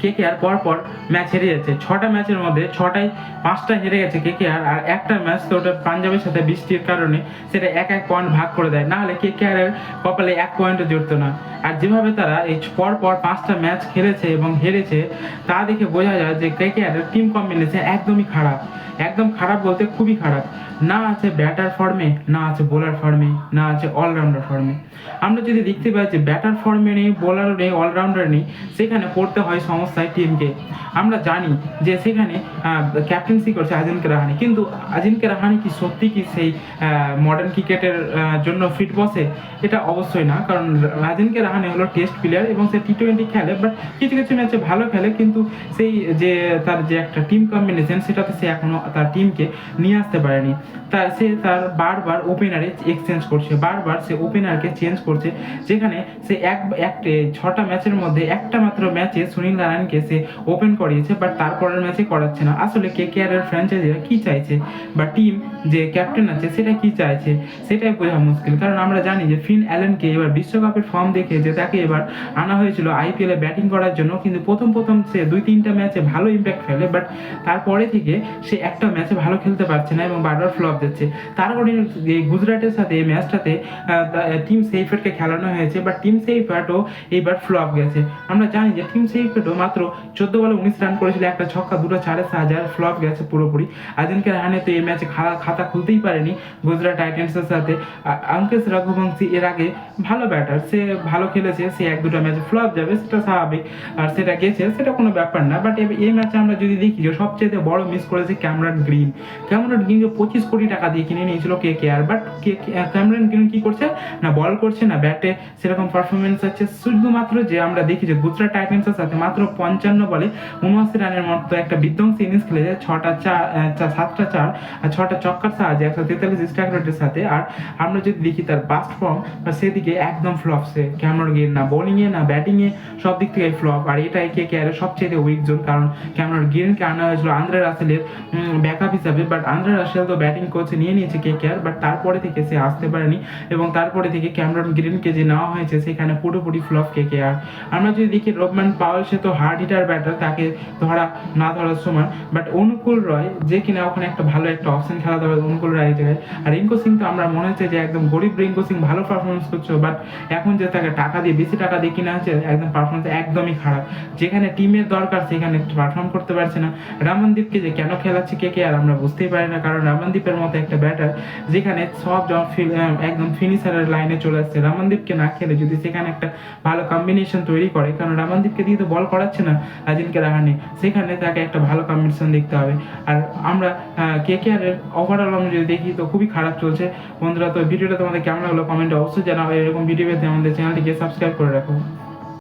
KKR পরপর match হেরে যাচ্ছে। 6টা ম্যাচের মধ্যে 6টায় 5টা হেরে গেছে কেকেআর, আর একটা ম্যাচ তো ওটা পাঞ্জাবের সাথে বৃষ্টির কারণে সেটা এক পয়েন্ট ভাগ করে দেয়, না হলে কেকেআরের কপালে 1 পয়েন্টও জুটতো না। আর যেভাবে তারা এই পরপর 5টা ম্যাচ খেলেছে এবং হেরেছে তা দেখে বোঝা যায় যে কেকেআরের টিম কম্বিনেশন একদমই খারাপ। একদম খারাপ বলতে খুবই খারাপ। না আছে ব্যাটার ফর্মে, না আছে বোলার ফর্মে, না আছে অলরাউন্ডার ফর্মে। আমরা যদি দেখতে পাই যে ব্যাটার ফর্মে নেই, বোলারও নেই, অলরাউন্ডার নেই, সেখানে পড়তে হয় সমস্যায় টিমকে। আমরা জানি যে সেখানে ক্যাপ্টেন্সি করছে আজিঙ্কে রাহানে, কিন্তু আজিঙ্কে রাহানে কি সত্যি কি সেই মডার্ন ক্রিকেটের জন্য ফিট বসে? এটা অবশ্যই না, কারণ আজিঙ্কে রাহানে হলো টেস্ট প্লেয়ার এবং সে টি20 খেলে, বাট কিছু কিছু ম্যাচে ভালো খেলে, কিন্তু সেই যে তার যে একটা টিম কম্বিনেশন সেটাতে সে এখনো তার টিমকে নিয়ে আসতে পারেনি। সে তার বারবার ওপেনারে এক্সচেঞ্জ করছে, বারবার সে ওপেনারকে চেঞ্জ করছে, যেখানে সে 6টা ম্যাচের মধ্যে একটা মাত্র ম্যাচে সুনীল নারায়ণকে সে ওপেন করিয়েছে, বাট তারপরের ম্যাচে করাচ্ছে না। আসলে কেকেআর এর ফ্র্যাঞ্চাইজিরা কি চাইছে বা টিম যে ক্যাপ্টেন আছে সেটা কি চাইছে সেটাই বোঝা মুশকিল। কারণ আমরা জানি যে ফিন অ্যালেনকে এবার বিশ্বকাপের ফর্ম দেখে যে তাকে এবার আনা হয়েছিল আইপিএলে ব্যাটিং করার জন্য, কিন্তু প্রথম সে 2-3টা ম্যাচে ভালো ইম্প্যাক্ট ফেলে, বাট তারপরে থেকে সে একটা ম্যাচে ভালো খেলতে পারছে না এবং বারবার ফ্লপ দিচ্ছে। তারপরে এই গুজরাটের সাথে এই ম্যাচটাতে টিম সেইফার্টকে খেলানো হয়েছে, বাট টিম সেইফার্টও এইবার ফ্লপ গেছে। আমরা জানি যে টিম সেইফার্টও মাত্র 14 বলে 19 রান করেছিল, একটা ছক্কা, 2টা চারে সাহায্য, ফ্লপ গেছে পুরোপুরি। আজিঙ্কে রাহানে তো এই ম্যাচে খাতা খুলতেই পারেনি গুজরাট টাইটান্সের সাথে। অঙ্কেশ রঘুবংশী এর আগে ভালো ব্যাটার, সে ভালো খেলেছে, সে 1-2টা ম্যাচে ফ্লপ যাবে, সেটা স্বাভাবিক, আর সেটা গেছে, সেটা কোনো ব্যাপার না। বাট এই ম্যাচে আমরা যদি দেখি যে সবচেয়ে বড় মিস করেছে ক্যামেরন গ্রিন। ক্যামেরন গ্রিনকে 25 কোটি টাকা দিয়ে কিনে নিয়েছিল কেকেআর, বাট ক্যামেরন গ্রিন কি করছে না, বল করছে না, ব্যাটে সেরকম পারফরমেন্স আছে। শুধুমাত্র যে আমরা দেখি যে গুজরাট টাইটান্সের সাথে মাত্র 55 বলে 79 রানের মতো একটা বিধ্বংসী ইনিংস খেলেছে, 7টা 4 আর 6টা চক্কার সাহায্যে 143 স্ট্রাইক রেটের সাথে। আর আমরা যদি দেখি তার বাস্ট ফর্ম সেদিকে একদম ফ্লপ সে ক্যামেরন গ্রিন, না বোলিংয়ে না ব্যাটিংয়ে, সব দিক থেকে ফ্লপ। আর এটাই কেকেআরের সবচেয়ে উইক জোন, কারণ ক্যামেরন গ্রিনকে আনা হয়েছিল আন্দ্রে রাসেলের ব্যাকআপ হিসাবে, বাট আন্দ্রে রাসেল তো ব্যাটিং কোচে নিয়ে নিয়েছে কেকেআর, বাট তারপরে থেকে সে আসতে পারেনি এবং তারপরে থেকে ক্যামেরন গ্রিনকে যে নেওয়া হয়েছে সেখানে পুরোপুরি ফ্লপ কেকেআর। আমরা যদি দেখি রোবমান পাওয়েল, সে তো হার্ড হিটার ব্যাটার, তাকে ধরা না ধরার সমান, বাট অনুকূল রয় যে কিনা ওখানে একটা ভালো একটা অপশন খেলা দেবে অনুকূল রায় জায়গায়। আর রিঙ্কু সিং তো আমরা মনে হচ্ছে যে একদম গরিব রিঙ্কু সিং ভালো পারফরমেন্স করছে, বাট এখন যে তাকে টাকা দিয়ে বেশি টাকা দিয়ে কিনা হচ্ছে, একদম পারফরমেন্স একদমই খারাপ। যেখানে টিমের দরকার সেখানে পারফর্ম করতে পারছে না। রামনদীপকে যে কেন খেলাচ্ছে কেকেআর আমরা বুঝতেই পারি না, কারণ রামনদীপের মতো একটা ব্যাটার যেখানে সব একদম ফিনিশারের লাইনে চলে আসছে, রামনদীপকে না খেলে যদি সেখানে একটা ভালো কম্বিনেশন তৈরি করে, কারণ রামনদীপকে দিয়ে তো বল করাচ্ছে না আজিঙ্কে রাহানে, সেখানে তাকে একটা ভালো কম্বিনেশন দেখতে হবে। আর আমরা কেকেআর এর ওভারঅল আমরা যদি দেখি তো খুবই খারাপ চলছে। বন্ধুরা, তো ভিডিওটা তোমাদের কেমন লাগলো কমেন্টে অবশ্যই জানাও। এরকম ভিডিও পেতে আমাদের চ্যানেলটিকে সাবস্ক্রাইব করে রাখো।